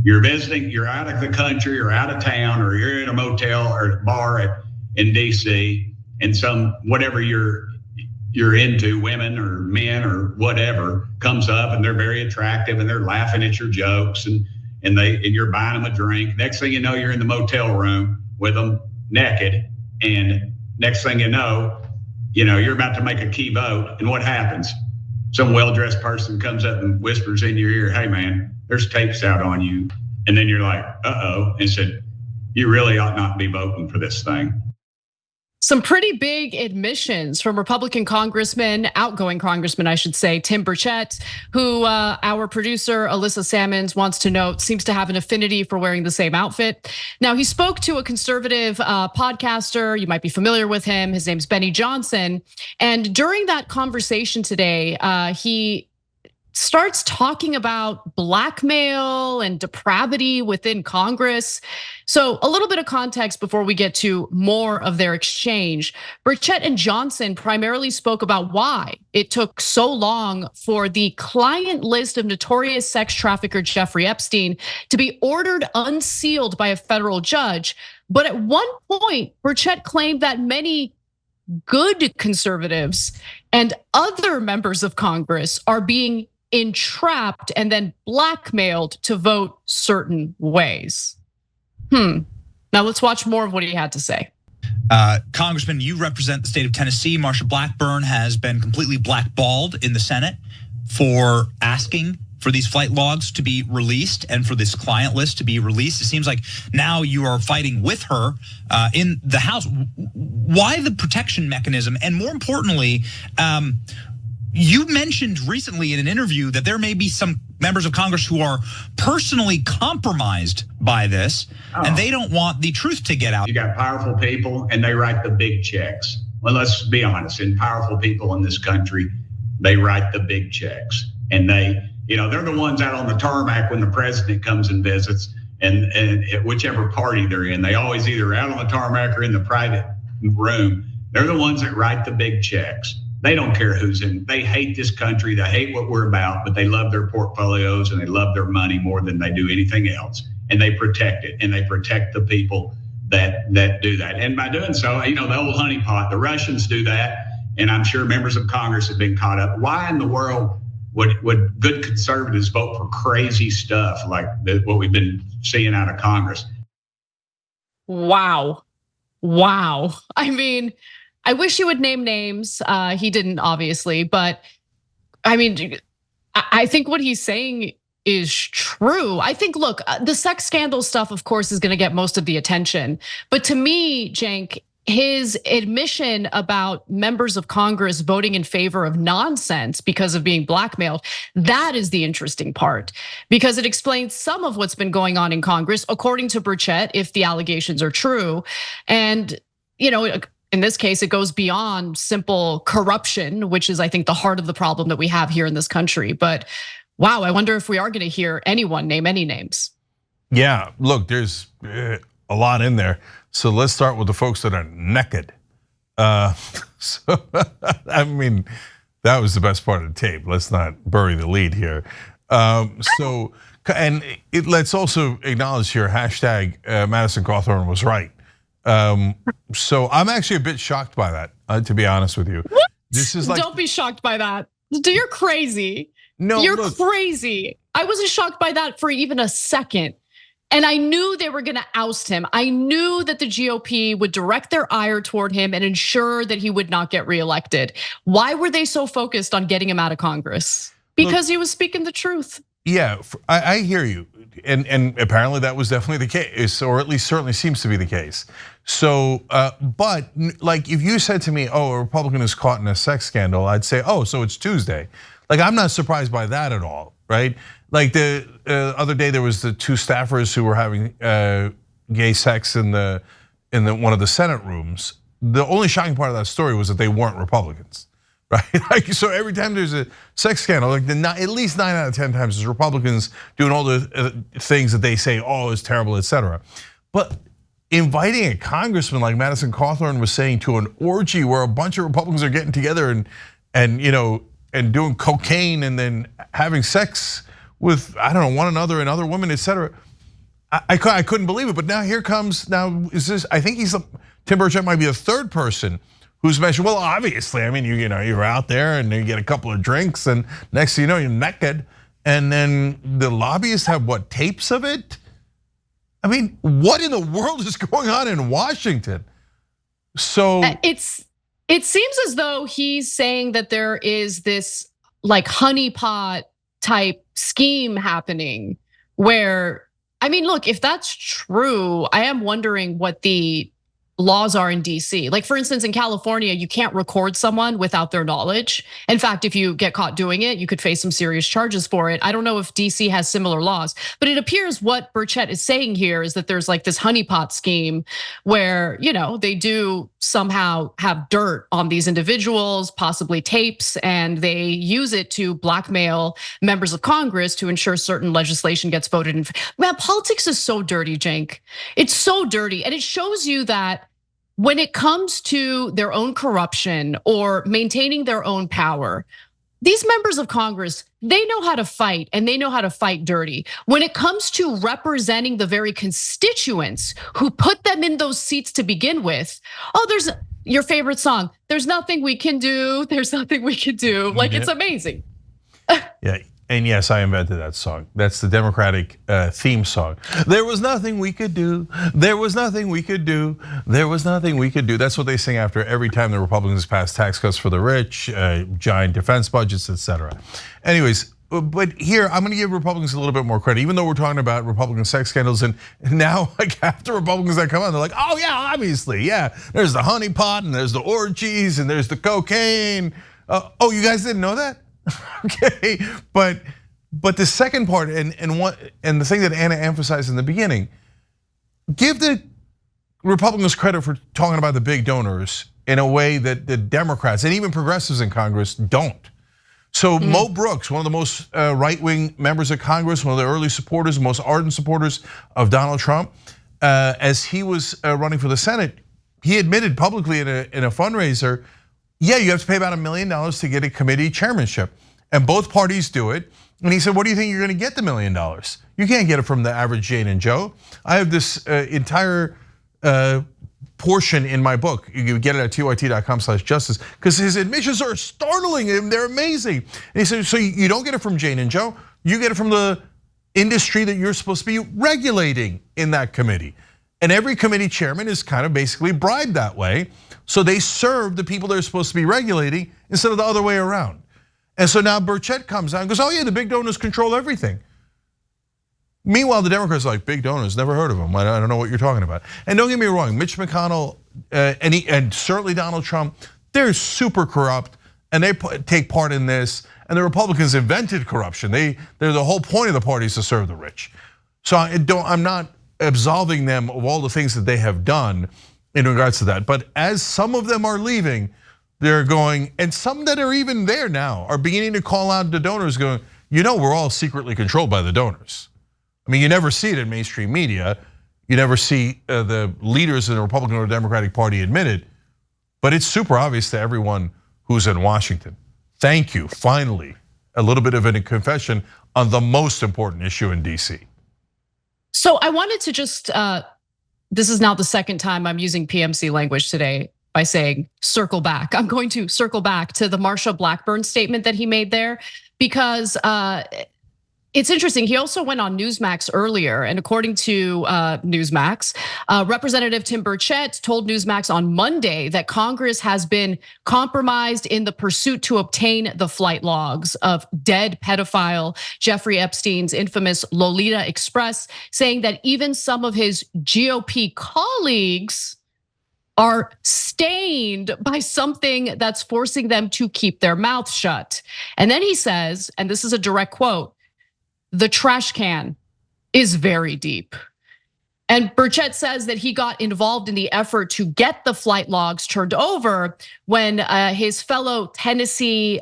You're visiting, you're out of the country or out of town, or you're in a motel or bar in DC, and some whatever you're into, women or men or whatever, comes up and they're very attractive and they're laughing at your jokes and you're buying them a drink. Next thing you know, you're in the motel room with them naked, and next thing you know, you're about to make a key vote, and what happens? Some well-dressed person comes up and whispers in your ear, "Hey man, there's tapes out on you." And then you're like, "Uh-oh," and said, "You really ought not be voting for this thing." Some pretty big admissions from Republican Congressman, outgoing Congressman, I should say, Tim Burchett, who our producer, Alyssa Salmons, wants to note seems to have an affinity for wearing the same outfit. Now, he spoke to a conservative podcaster. You might be familiar with him. His name's Benny Johnson. And during that conversation today, he starts talking about blackmail and depravity within Congress. So a little bit of context before we get to more of their exchange. Burchett and Johnson primarily spoke about why it took so long for the client list of notorious sex trafficker Jeffrey Epstein to be ordered unsealed by a federal judge. But at one point, Burchett claimed that many good conservatives and other members of Congress are being entrapped and then blackmailed to vote certain ways. Now let's watch more of what he had to say. Congressman, you represent the state of Tennessee. Marsha Blackburn has been completely blackballed in the Senate for asking for these flight logs to be released and for this client list to be released. It seems like now you are fighting with her in the House. Why the protection mechanism? And more importantly, you mentioned recently in an interview that there may be some members of Congress who are personally compromised by this, and they don't want the truth to get out. You got powerful people and they write the big checks. Well, let's be honest, and powerful people in this country, they write the big checks. And they're the ones out on the tarmac when the president comes and visits, and whichever party they're in, they always either out on the tarmac or in the private room. They're the ones that write the big checks. They don't care who's in. They hate this country. They hate what we're about, but they love their portfolios and they love their money more than they do anything else. And they protect it, and they protect the people that do that. And by doing so, the old honeypot, the Russians do that, and I'm sure members of Congress have been caught up. Why in the world would good conservatives vote for crazy stuff like what we've been seeing out of Congress? Wow. I mean, I wish he would name names. He didn't, obviously, but I mean, I think what he's saying is true. I think, look, the sex scandal stuff, of course, is going to get most of the attention. But to me, Cenk, his admission about members of Congress voting in favor of nonsense because of being blackmailed, that is the interesting part, because it explains some of what's been going on in Congress, according to Burchett, if the allegations are true. And, in this case, it goes beyond simple corruption, which is, I think, the heart of the problem that we have here in this country. But wow, I wonder if we are going to hear anyone name any names. Yeah, look, there's a lot in there. So let's start with the folks that are naked. I mean, that was the best part of the tape. Let's not bury the lead here. Let's also acknowledge here, hashtag Madison Cawthorn was right. So I'm actually a bit shocked by that, to be honest with you. What? This is like, don't be shocked by that. You're crazy. No, you're crazy. I wasn't shocked by that for even a second. And I knew they were gonna oust him. I knew that the GOP would direct their ire toward him and ensure that he would not get reelected. Why were they so focused on getting him out of Congress? Because he was speaking the truth. Yeah, I hear you. And apparently that was definitely the case, or at least certainly seems to be the case. So, but like if you said to me, a Republican is caught in a sex scandal, I'd say, so it's Tuesday. Like I'm not surprised by that at all, right? Like the other day there was the two staffers who were having gay sex in one of the Senate rooms. The only shocking part of that story was that they weren't Republicans. Right? Like, so every time there's a sex scandal, like at least 9 out of 10 times there's Republicans doing all the things that they say, is terrible, etc. But inviting a congressman like Madison Cawthorn was saying to an orgy where a bunch of Republicans are getting together and doing cocaine and then having sex with, one another and other women, etc. I couldn't believe it, but now here comes, is this, I think Tim Burchett might be the third person who's mentioned, well, obviously, I mean, you're out there and you get a couple of drinks and next thing you know, you're naked. And then the lobbyists have what, tapes of it? I mean, what in the world is going on in Washington? So it seems as though he's saying that there is this like honeypot type scheme happening where, I mean, look, if that's true, I am wondering what the laws are in DC. Like for instance, in California, you can't record someone without their knowledge. In fact, if you get caught doing it, you could face some serious charges for it. I don't know if DC has similar laws, but it appears what Burchett is saying here is that there's like this honeypot scheme where, they do somehow have dirt on these individuals, possibly tapes, and they use it to blackmail members of Congress to ensure certain legislation gets voted in. Man, politics is so dirty, Cenk. It's so dirty, and it shows you that when it comes to their own corruption or maintaining their own power, these members of Congress, they know how to fight and they know how to fight dirty. When it comes to representing the very constituents who put them in those seats to begin with, there's your favorite song. There's nothing we can do. There's nothing we can do. Like, it's amazing. Yeah. And yes, I invented that song. That's the Democratic theme song. There was nothing we could do. There was nothing we could do. There was nothing we could do. That's what they sing after every time the Republicans pass tax cuts for the rich, giant defense budgets, etc. Anyways, but here I'm going to give Republicans a little bit more credit, even though we're talking about Republican sex scandals. And now, like after Republicans that come on, they're like, oh yeah, obviously, yeah. There's the honeypot and there's the orgies and there's the cocaine. Oh, you guys didn't know that? Okay, but the second part and the thing that Anna emphasized in the beginning, give the Republicans credit for talking about the big donors in a way that the Democrats and even progressives in Congress don't. So Mo Brooks, one of the most right-wing members of Congress, one of the early supporters, most ardent supporters of Donald Trump, as he was running for the Senate, he admitted publicly in a fundraiser, yeah, you have to pay about $1 million to get a committee chairmanship. And both parties do it. And he said, what do you think you're gonna get the $1 million? You can't get it from the average Jane and Joe. I have this entire portion in my book. You can get it at tyt.com/justice, because his admissions are startling and they're amazing. And he said, so you don't get it from Jane and Joe, you get it from the industry that you're supposed to be regulating in that committee. And every committee chairman is kind of basically bribed that way. So they serve the people they're supposed to be regulating instead of the other way around. And so now Burchett comes out and goes, oh yeah, the big donors control everything. Meanwhile, the Democrats are like, big donors, never heard of them. I don't know what you're talking about. And don't get me wrong, Mitch McConnell and certainly Donald Trump, they're super corrupt and they take part in this. And the Republicans invented corruption. They're the whole point of the party is to serve the rich. So I'm not absolving them of all the things that they have done in regards to that. But as some of them are leaving, they're going, and some that are even there now are beginning to call out the donors going, we're all secretly controlled by the donors. I mean, you never see it in mainstream media. You never see the leaders in the Republican or Democratic Party admit it, but it's super obvious to everyone who's in Washington. Thank you, finally, a little bit of a confession on the most important issue in DC. So I wanted to just, this is now the second time I'm using PMC language today by saying circle back. I'm going to circle back to the Marsha Blackburn statement that he made there, because it's interesting. He also went on Newsmax earlier, and according to Newsmax, Representative Tim Burchett told Newsmax on Monday that Congress has been compromised in the pursuit to obtain the flight logs of dead pedophile Jeffrey Epstein's infamous Lolita Express, saying that even some of his GOP colleagues are stained by something that's forcing them to keep their mouth shut. And then he says, and this is a direct quote, the trash can is very deep. And Burchett says that he got involved in the effort to get the flight logs turned over when his fellow Tennessee,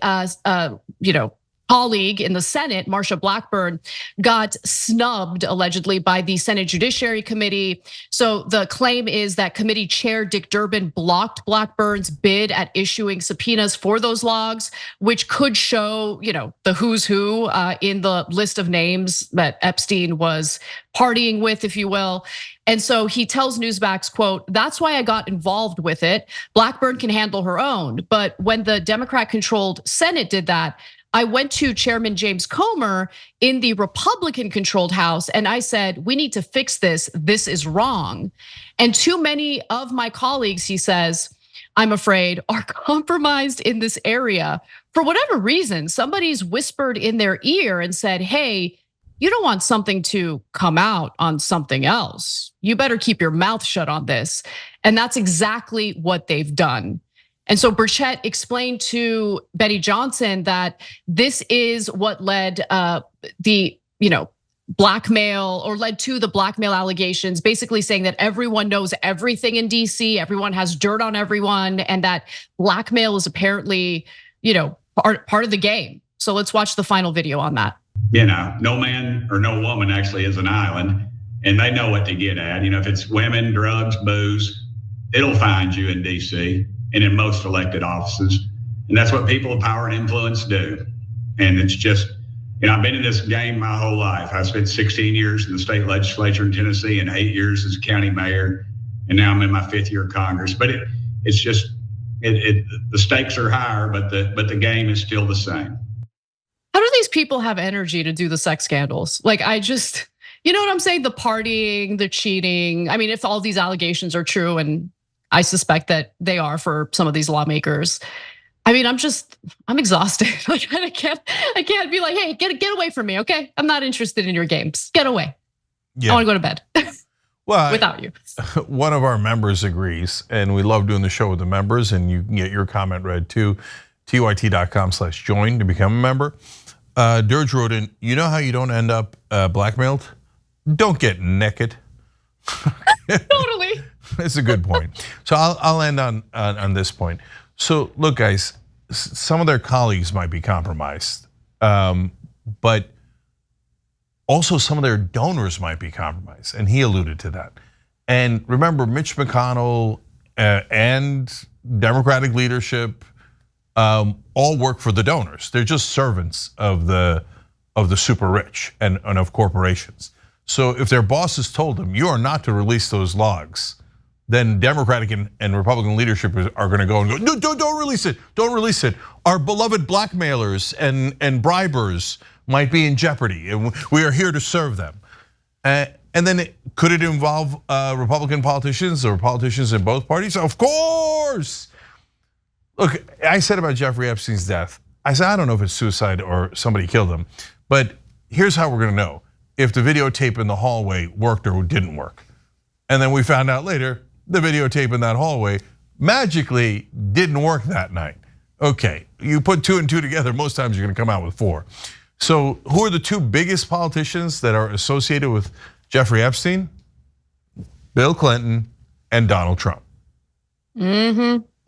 colleague in the Senate, Marsha Blackburn, got snubbed allegedly by the Senate Judiciary Committee. So the claim is that committee chair Dick Durbin blocked Blackburn's bid at issuing subpoenas for those logs, which could show, the who's who in the list of names that Epstein was partying with, if you will. And so he tells Newsmax, quote, "That's why I got involved with it. Blackburn can handle her own. But when the Democrat-controlled Senate did that, I went to Chairman James Comer in the Republican-controlled House, and I said, we need to fix this. This is wrong. And too many of my colleagues," he says, "I'm afraid, are compromised in this area. For whatever reason, somebody's whispered in their ear and said, hey, you don't want something to come out on something else. You better keep your mouth shut on this." And that's exactly what they've done. And so Burchett explained to Benny Johnson that this is what led the blackmail, or led to the blackmail allegations, basically saying that everyone knows everything in DC, everyone has dirt on everyone, and that blackmail is apparently, part of the game. So let's watch the final video on that. No man or no woman actually is an island, and they know what to get at. If it's women, drugs, booze, it'll find you in DC and in most elected offices. And that's what people of power and influence do. And it's just, I've been in this game my whole life. I spent 16 years in the state legislature in Tennessee and 8 years as county mayor. And now I'm in my 5th year of Congress. But it's just, the stakes are higher, but the game is still the same. How do these people have energy to do the sex scandals? Like, you know what I'm saying? The partying, the cheating. I mean, if all these allegations are true, and I suspect that they are for some of these lawmakers. I mean, I'm exhausted. Like, I can't be like, hey, get away from me, okay? I'm not interested in your games. Get away. Yeah. I want to go to bed. Well, without you. One of our members agrees, and we love doing the show with the members, and you can get your comment read too. TYT.com/join to become a member. Dirge wrote in, you know how you don't end up blackmailed? Don't get naked. Totally. That's a good point. So I'll end on this point. So look, guys, some of their colleagues might be compromised, but also some of their donors might be compromised, and he alluded to that. And remember, Mitch McConnell and Democratic leadership all work for the donors. They're just servants of the super rich and of corporations. So if their bosses told them you are not to release those logs, then Democratic and Republican leadership are going to go and go, no, don't release it, don't release it. Our beloved blackmailers and bribers might be in jeopardy, and we are here to serve them. And then could it involve Republican politicians or politicians in both parties? Of course. Look, I said about Jeffrey Epstein's death, I said, I don't know if it's suicide or somebody killed him, but here's how we're going to know if the videotape in the hallway worked or didn't work. And then we found out later, the videotape in that hallway magically didn't work that night. Okay, you put 2 and 2 together, most times you're gonna come out with 4. So who are the 2 biggest politicians that are associated with Jeffrey Epstein? Bill Clinton and Donald Trump.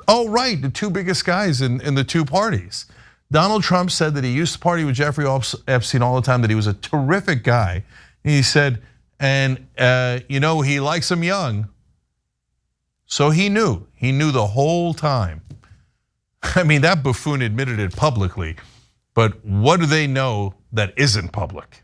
Oh, right, the 2 biggest guys in the 2 parties. Donald Trump said that he used to party with Jeffrey Epstein all the time, that he was a terrific guy. And he said, and he likes him young. So he knew the whole time. I mean, that buffoon admitted it publicly, but what do they know that isn't public?